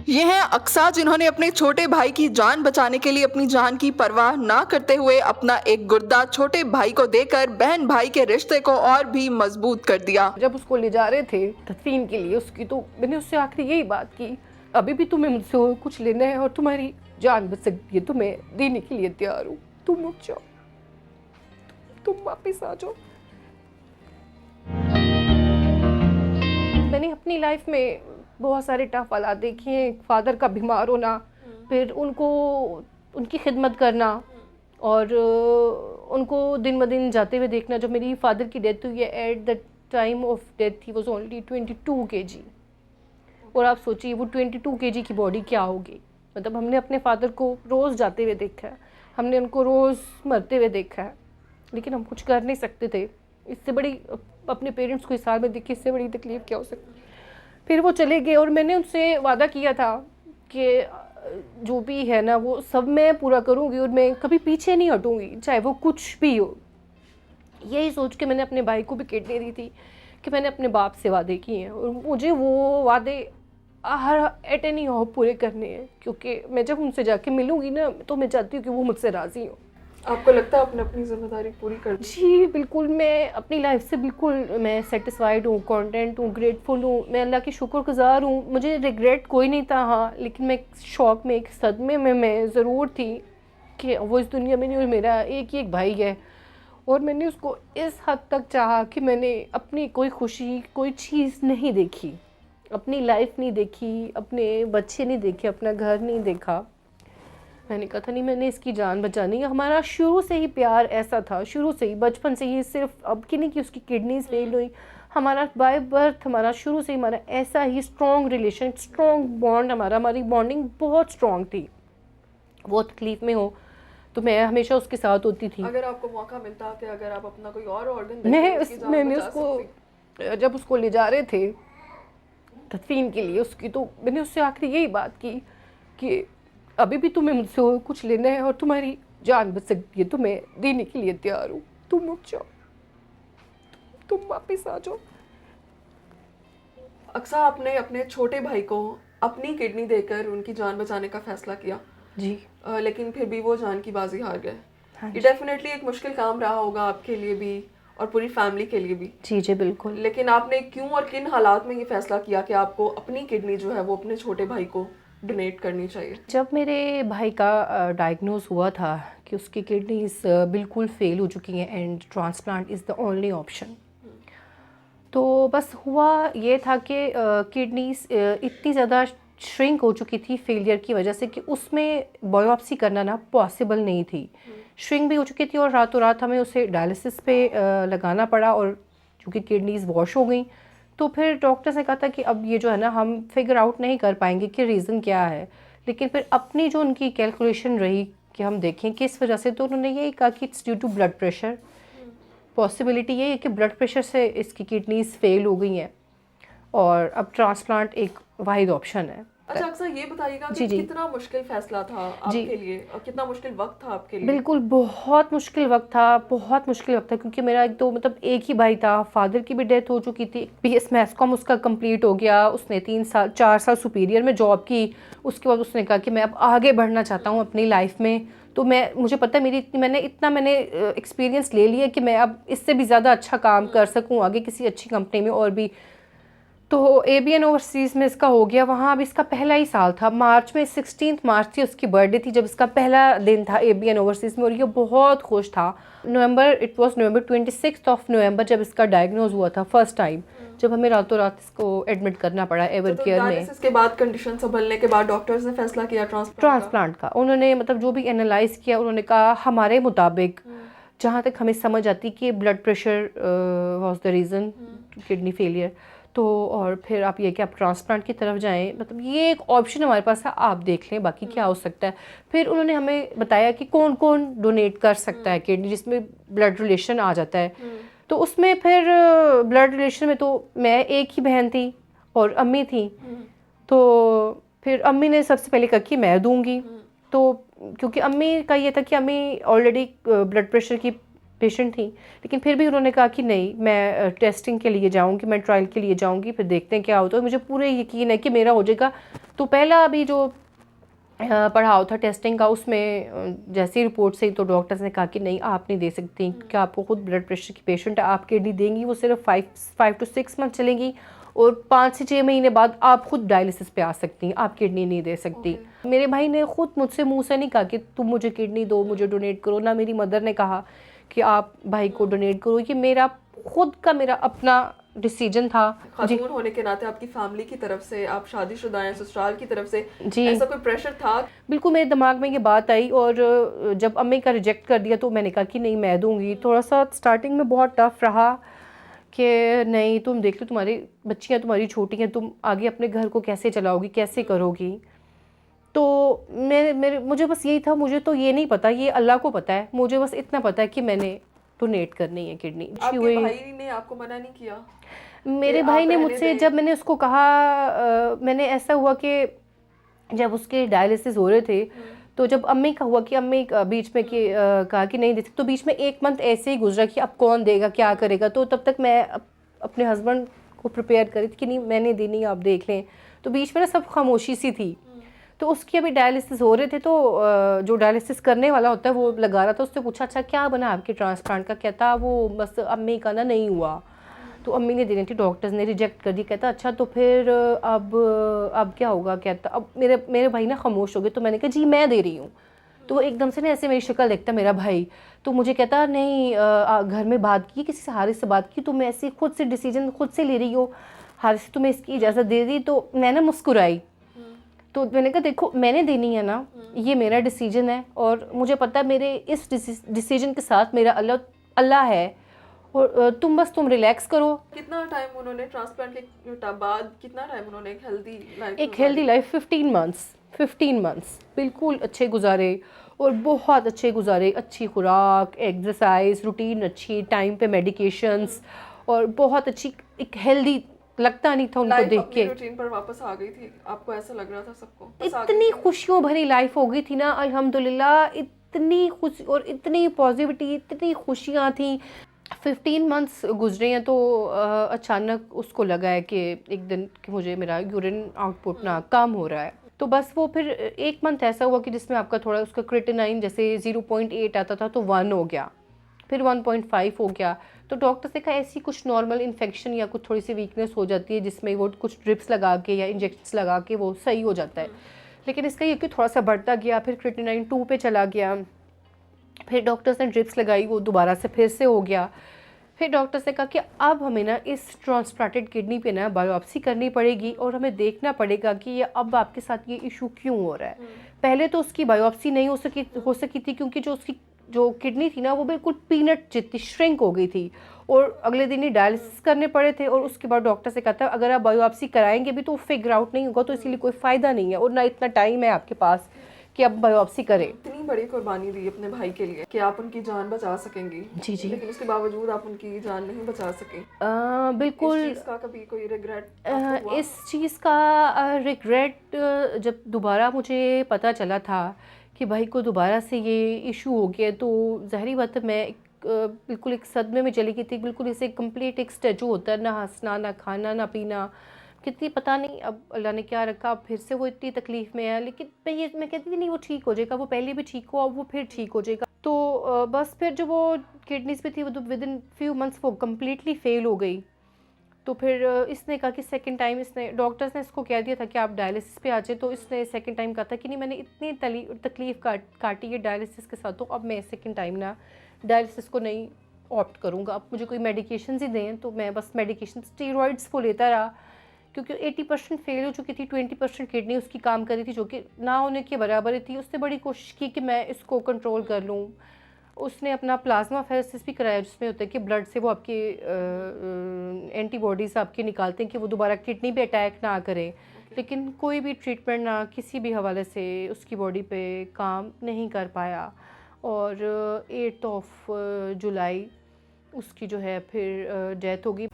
ये हैं अक्सा, जिन्होंने अपने छोटे भाई की जान बचाने के लिए अपनी जान की परवाह ना करते हुए अपना एक गुर्दा छोटे भाई को देकर बहन भाई के रिश्ते को और भी मजबूत कर दिया। जब उसको ले जा रहे थे तदफीन के लिए उसकी, तो मैंने उससे आखिरी यही बात की, अभी भी तुम्हें मुझसे कुछ लेना है और तुम्हारी जान बच सकती है तो मैं देने के लिए तैयार हूँ। तुम उठ जाओ, तुम वापस आ जाओ। मैंने अपनी लाइफ में बहुत सारे टफ हालात देखे हैं। फादर का बीमार होना, फिर उनको उनकी खिदमत करना और उनको दिन ब दिन जाते हुए देखना। जब मेरी फादर की डेथ हुई है, at the time of death he was only 22 kg। और आप सोचिए वो 22 kg की बॉडी क्या होगी। मतलब हमने अपने फादर को रोज़ जाते हुए देखा है, हमने उनको रोज़ मरते हुए देखा है, लेकिन हम कुछ कर नहीं सकते थे। इससे बड़ी अपने पेरेंट्स को इस हाल में देख के इससे बड़ी तकलीफ़ क्या हो सकती। फिर वो चले गए और मैंने उनसे वादा किया था कि जो भी है ना वो सब मैं पूरा करूँगी और मैं कभी पीछे नहीं हटूँगी, चाहे वो कुछ भी हो। यही सोच के मैंने अपने भाई को भी किडनी दी थी कि मैंने अपने बाप से वादे किए हैं और मुझे वो वादे हर एट एनी हाउ पूरे करने हैं, क्योंकि मैं जब उनसे जाके मिलूँगी ना तो मैं चाहती हूँ कि वो मुझसे राज़ी हो। आपको लगता है आपने अपनी जिम्मेदारी पूरी कर दी? जी बिल्कुल, मैं अपनी लाइफ से बिल्कुल मैं सेटिस्फाइड हूँ, कॉन्टेंट हूँ, ग्रेटफुल हूँ, मैं अल्लाह की शुक्रगुजार हूँ। मुझे रिग्रेट कोई नहीं था, हाँ, लेकिन मैं एक शौक में, एक सदमे में मैं ज़रूर थी कि वो इस दुनिया में नहीं और मेरा एक ही एक भाई है। और मैंने उसको इस हद तक चाहा कि मैंने अपनी कोई खुशी, कोई चीज़ नहीं देखी, अपनी लाइफ नहीं देखी, अपने बच्चे नहीं देखे, अपना घर नहीं देखा। मैंने कहा था नहीं, मैंने इसकी जान बचानी है। हमारा शुरू से ही प्यार ऐसा था, शुरू से ही, बचपन से ही, सिर्फ अब की नहीं कि उसकी किडनीज फेल हुई। हमारा बाय बर्थ, हमारा शुरू से ही हमारा ऐसा ही स्ट्रॉन्ग रिलेशन, स्ट्रॉन्ग बॉन्ड, हमारी बॉन्डिंग बहुत स्ट्रॉन्ग थी। वो तकलीफ़ में हो तो मैं हमेशा उसके साथ होती थी। अगर आपको मौका मिलता कि अगर आप अपना कोई और ऑर्गन मैंने उसको, जब उसको ले जा रहे थे तदफीन के लिए उसकी, तो मैंने उससे आखिरी यही बात की कि अभी भी तुम्हें मुझसे कुछ लेना है और तुम्हारी जान बच सकती है तो मैं देने के लिए तैयार हूँ। तुम उठ जाओ, तुम वापस आ जाओ। अक्सा, आपने अपने छोटे भाई को अपनी किडनी देकर उनकी जान बचाने का फैसला किया। जी लेकिन फिर भी वो जान की बाजी हार गए। हाँ ये जी। डेफिनेटली एक मुश्किल काम रहा होगा आपके लिए भी और पूरी फैमिली के लिए भी। जी जी बिल्कुल। लेकिन आपने क्यों और किन हालात में ये फैसला किया कि आपको अपनी किडनी जो है वो अपने छोटे भाई को डोनेट करनी चाहिए? जब मेरे भाई का डायग्नोज हुआ था कि उसकी किडनीज बिल्कुल फेल हो चुकी हैं and transplant is the only option, तो बस हुआ ये था कि किडनीज इतनी ज़्यादा श्रिंक हो चुकी थी फेलियर की वजह से कि उसमें बायोप्सी करना ना पॉसिबल नहीं थी। श्रिंक भी हो चुकी थी और रातों रात हमें उसे डायलिसिस पे लगाना पड़ा। और चूँकि किडनीज वॉश हो गई तो फिर डॉक्टर्स ने कहा था कि अब ये जो है ना हम फिगर आउट नहीं कर पाएंगे कि रीज़न क्या है। लेकिन फिर अपनी जो उनकी कैलकुलेशन रही कि हम देखें किस वजह से, तो उन्होंने यही कहा कि it's due to blood pressure. Possibility ये है कि ब्लड प्रेशर से इसकी किडनीज फेल हो गई हैं और अब ट्रांसप्लांट एक वाहिद ऑप्शन है। अच्छा अक्सर ये बताइएगा कि जी जी कितना मुश्किल फैसला था जी आपके लिए और कितना मुश्किल वक्त था आपके लिए? बिल्कुल, बहुत मुश्किल वक्त था, बहुत मुश्किल वक्त था, क्योंकि मेरा एक तो मतलब एक ही भाई था, फादर की भी डेथ हो चुकी थी, बीएस मैथ्सकॉम उसका कंप्लीट हो गया, उसने 4 साल सुपीरियर में जॉब की। उसके बाद उसने कहा कि मैं अब आगे बढ़ना चाहता हूँ अपनी लाइफ में। तो मुझे पता है मैंने एक्सपीरियंस ले लिया कि मैं अब इससे भी ज़्यादा अच्छा काम कर सकूँ आगे किसी अच्छी कंपनी में और भी। तो एबीएन ओवरसीज़ में इसका हो गया। वहाँ अब इसका पहला ही साल था, मार्च में 16 मार्च थी उसकी बर्थडे थी जब इसका पहला दिन था एबीएन ओवरसीज़ में, और ये बहुत खुश था। नवंबर 26 ऑफ नवंबर जब इसका डायग्नोज हुआ था फर्स्ट टाइम, जब हमें रातों रात इसको एडमिट करना पड़ा एवर केयर में। डायलिसिस के बाद, कंडीशन संभलने के बाद डॉक्टर्स ने फैसला किया ट्रांसप्लांट का उन्होंने मतलब जो भी एनालाइज किया, उन्होंने कहा हमारे मुताबिक जहाँ तक हमें समझ आती कि blood pressure was the reason kidney failure. तो और फिर आप ये कि आप ट्रांसप्लांट की तरफ जाएं, मतलब ये एक ऑप्शन हमारे पास है, आप देख लें बाकी क्या हो सकता है। फिर उन्होंने हमें बताया कि कौन कौन डोनेट कर सकता है किडनी, जिसमें ब्लड रिलेशन आ जाता है। तो उसमें फिर ब्लड रिलेशन में तो मैं एक ही बहन थी और अम्मी थी। तो फिर अम्मी ने सबसे पहले कहा कि मैं दूंगी। तो क्योंकि अम्मी का ये था कि अम्मी ऑलरेडी ब्लड प्रेशर की पेशेंट थी, लेकिन फिर भी उन्होंने कहा कि नहीं, मैं टेस्टिंग के लिए जाऊंगी, मैं ट्रायल के लिए जाऊंगी, फिर देखते हैं क्या होता है। मुझे पूरे यकीन है कि मेरा हो जाएगा। तो पहला अभी जो पढ़ाओ था टेस्टिंग का, उसमें जैसी रिपोर्ट से ही तो डॉक्टर्स ने कहा कि नहीं, आप नहीं दे सकती क्योंकि आपको खुद ब्लड प्रेशर की पेशेंट है, आप किडनी देंगी वो सिर्फ 5 to 6 मंथ चलेंगी और 5 से 6 महीने बाद आप खुद डायलिसिस पे आ सकती हैं, आप किडनी नहीं दे सकती। मेरे भाई ने खुद मुझसे मुंह से नहीं कहा कि तुम मुझे किडनी दो, मुझे डोनेट करो, ना मेरी मदर ने कहा कि आप भाई को डोनेट करो। ये मेरा खुद का, मेरा अपना डिसीजन था। खातून होने के नाते आपकी फैमिली की तरफ से, आप शादीशुदा हैं, ससुराल की तरफ से जी, ऐसा कोई प्रेशर था? बिल्कुल मेरे दिमाग में ये बात आई और जब अम्मी का रिजेक्ट कर दिया तो मैंने कहा कि नहीं, मैं दूंगी। थोड़ा सा स्टार्टिंग में बहुत टफ रहा कि नहीं, तुम देख लो, तुम्हारी बच्चियां तुम्हारी छोटी हैं, तुम आगे अपने घर को कैसे चलाओगी, कैसे करोगी। तो मेरे मुझे बस यही था, मुझे तो ये नहीं पता, ये अल्लाह को पता है, मुझे बस इतना पता है कि मैंने डोनेट करनी है किडनी। आपके भाई ने आपको मना नहीं किया? मेरे भाई ने मुझसे, जब मैंने उसको कहा, मैंने ऐसा हुआ कि जब उसके डायलिसिस हो रहे थे तो जब अम्मी का हुआ कि अम्मी बीच में कि कहा कि नहीं दे सकते, तो बीच में 1 मंथ ऐसे ही गुजरा कि अब कौन देगा, क्या करेगा। तो तब तक मैं अपने हस्बैंड को प्रिपेयर करी थी कि नहीं, मैंने देनी, आप देख लें। तो बीच में ना सब खामोशी सी थी। तो उसकी अभी डायलिसिस हो रहे थे, तो जो डायलिसिस करने वाला होता है वो लगा रहा था, उससे पूछा अच्छा क्या बना आपके ट्रांसप्लांट का, कहता वो बस अम्मी का ना नहीं हुआ, तो अम्मी ने देनी थी, डॉक्टर्स ने रिजेक्ट कर दी। कहता अच्छा तो फिर अब क्या होगा। कहता अब मेरे भाई ना खामोश हो गए। तो मैंने कहा जी मैं दे रही हूँ। तो वो एकदम से ना ऐसे मेरी शक्ल देखता मेरा भाई, तो मुझे कहता नहीं, घर में बात की, किसी से, हारिस से बात की, तुम ऐसे खुद से डिसीजन खुद से ले रही हो, हारिस से तुम्हें इसकी इजाज़त दे दी। तो मैं ना मुस्कुराई। तो मैंने कहा देखो, मैंने देनी है ना, ये मेरा डिसीजन है और मुझे पता है मेरे इस डिसीजन के साथ मेरा अल्लाह है, और तुम रिलैक्स करो। कितना टाइम उन्होंने ट्रांसप्लांट के बाद, कितना टाइम उन्होंने एक हेल्दी लाइफ 15 मंथ्स बिल्कुल अच्छे गुजारे, और बहुत अच्छे गुजारे। अच्छी खुराक, एक्सरसाइज रूटीन अच्छी, टाइम पे मेडिकेशंस, और बहुत अच्छी एक हेल्दी, लगता नहीं था उनको देख के। रूटीन पर वापस आ गई थी? आपको ऐसा लग रहा था सबको? इतनी खुशियों भरी लाइफ हो गई थी ना, अल्हम्दुलिल्लाह, इतनी खुशी और इतनी पॉजिटिविटी, इतनी खुशियाँ थी। 15 मंथ्स गुजरे हैं तो अचानक उसको लगा है कि एक दिन कि मुझे मेरा यूरिन आउटपुट ना कम हो रहा है। तो बस वो फिर 1 मंथ ऐसा हुआ कि जिसमें आपका थोड़ा उसका क्रिएटिनाइन जैसे 0.8 आता था तो 1 हो गया, फिर 1.5 हो गया। तो डॉक्टर ने कहा ऐसी कुछ नॉर्मल इन्फेक्शन या कुछ थोड़ी सी वीकनेस हो जाती है जिसमें वो कुछ ड्रिप्स लगा के या इंजेक्शंस लगा के वो सही हो जाता है। लेकिन इसका ये कि थोड़ा सा बढ़ता गया, फिर क्रिएटिनाइन 2 पे चला गया, फिर डॉक्टर्स ने ड्रिप्स लगाई, वो दोबारा से फिर से हो गया। फिर डॉक्टर्स ने कहा कि अब हमें ना इस ट्रांसप्लांटेड किडनी पे ना बायोप्सी करनी पड़ेगी और हमें देखना पड़ेगा कि ये अब आपके साथ ये इशू क्यों हो रहा है। पहले तो उसकी बायोप्सी नहीं हो सकी थी क्योंकि जो किडनी थी ना वो बिल्कुल पीनट जितनी श्रिंक हो गई थी, और अगले दिन ही डायलिसिस करने पड़े थे। और उसके बाद डॉक्टर से कहता है अगर आप बायोप्सी कराएंगे भी तो फिगर आउट नहीं होगा, तो इसीलिए कोई फ़ायदा नहीं है और ना इतना टाइम है आपके पास कि आप बायोप्सी करें। इतनी बड़ी कुर्बानी दी अपने भाई के लिए कि आप उनकी जान बचा सकेंगी। जी जी, लेकिन उसके बावजूद आप उनकी जान नहीं बचा सके। बिल्कुल। इस चीज़ का कभी कोई रिग्रेट हुआ? इस चीज़ का रिग्रेट जब दोबारा मुझे पता चला था कि भाई को दोबारा से ये इशू हो गया, तो ज़ाहिरी बात है मैं बिल्कुल एक सदमे में चली गई थी। बिल्कुल इसे कंप्लीट एक स्टैचू होता है, ना हंसना, ना खाना, ना पीना, कितनी पता नहीं अब अल्लाह ने क्या रखा, अब फिर से वो इतनी तकलीफ़ में है। लेकिन मैं कहती थी नहीं वो ठीक हो जाएगा, वो पहले भी ठीक हुआ, अब वो फिर ठीक हो जाएगा। तो बस फिर जो वो किडनीज पे थी वो तो विद इन फ्यू मंथ्स वो कम्प्लीटली फेल हो गई। तो फिर इसने कहा कि सेकंड टाइम, इसने डॉक्टर्स ने इसको कह दिया था कि आप डायलिसिस पे आ जाए, तो इसने सेकंड टाइम कहा था कि नहीं मैंने इतनी तकलीफ़ काटी है डायलिसिस के साथ, तो अब मैं सेकंड टाइम ना डायलिसिस को नहीं ऑप्ट करूँगा। अब मुझे कोई मेडिकेशन ही दें तो मैं बस मेडिकेशन स्टीरॉइड्स को लेता रहा, क्योंकि 80% फेल हो चुकी थी, 20% किडनी उसकी काम कर रही थी जो कि ना होने के बराबर थी। उसने बड़ी कोशिश की कि मैं इसको कंट्रोल कर लूँ। उसने अपना प्लाज्मा फेरेसिस भी कराया जिसमें होता है कि ब्लड से वो आपके एंटीबॉडीज़ आपके निकालते हैं कि वो दोबारा किडनी पे अटैक ना करें। लेकिन कोई भी ट्रीटमेंट ना किसी भी हवाले से उसकी बॉडी पे काम नहीं कर पाया। और 8 जुलाई उसकी जो है फिर डेथ हो गई।